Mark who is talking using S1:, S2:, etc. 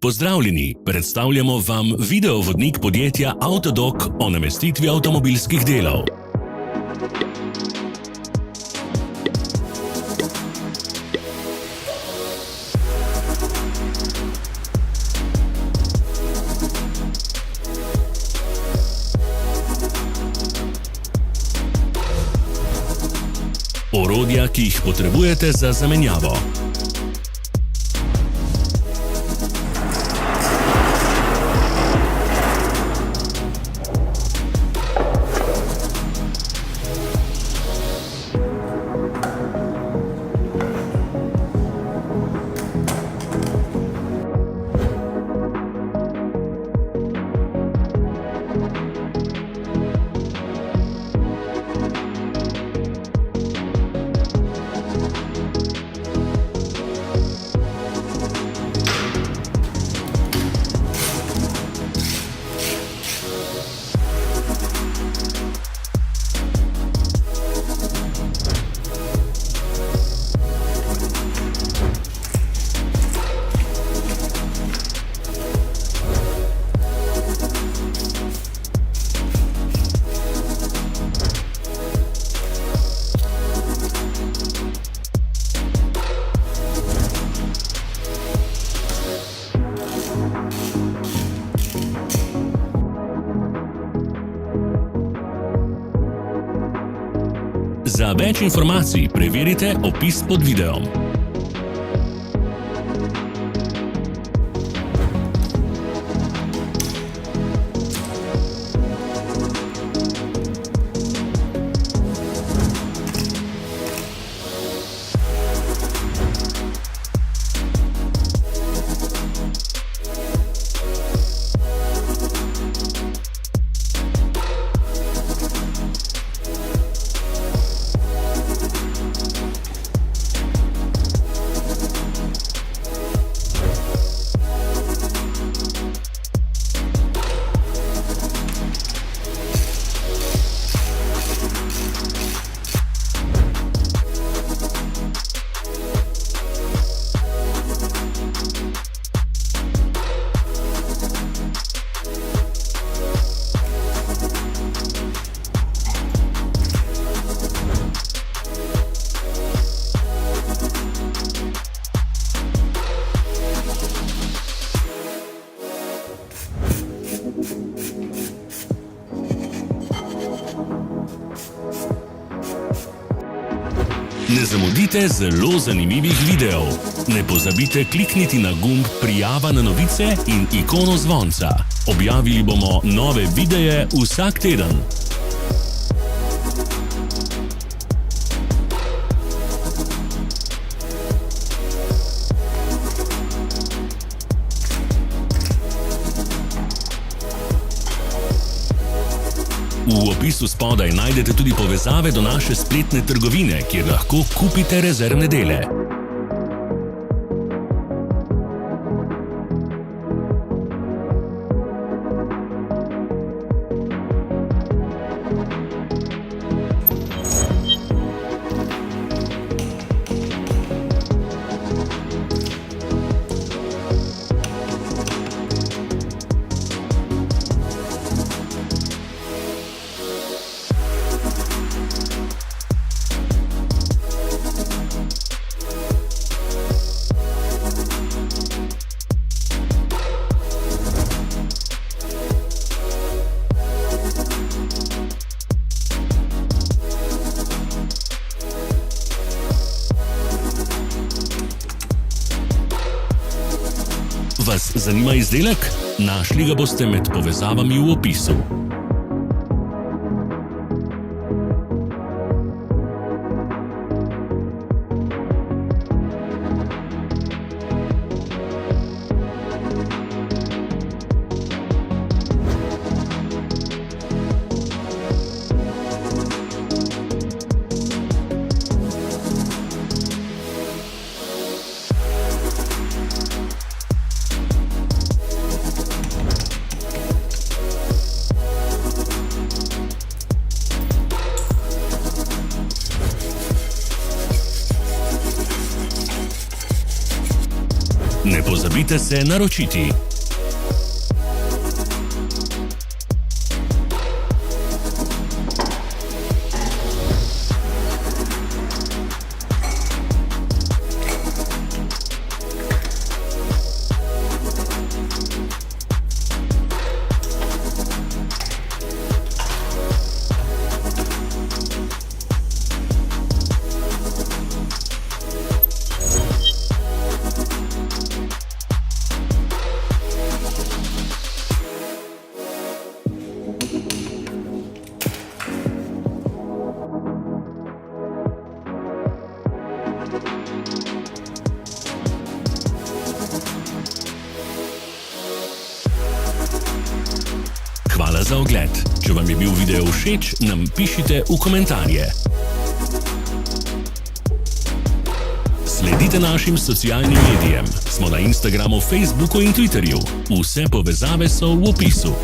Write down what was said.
S1: Pozdravljeni, predstavljamo vam videovodnik podjetja Avtodok o namestitvi avtomobilskih delov. Orodja, ki jih potrebujete za zamenjavo. Za več informacij preverite opis pod videom. Ne zamudite zelo zanimivih videov. Ne pozabite klikniti na gumb Prijava na novice in ikono zvonca. Objavili bomo nove videe vsak teden. V opisu spodaj najdete tudi povezave do naše spletne trgovine, kjer lahko kupite rezervne dele. Vas zanima izdelek? Našli ga boste med povezavami v opisu. Ne pozabite se naročiti. Hvala za ogled. Če vam je bil video všeč, nam pišite v komentarje. Sledite našim socialnim medijem. Smo na Instagramu, Facebooku in Twitterju. Vse povezave so v opisu.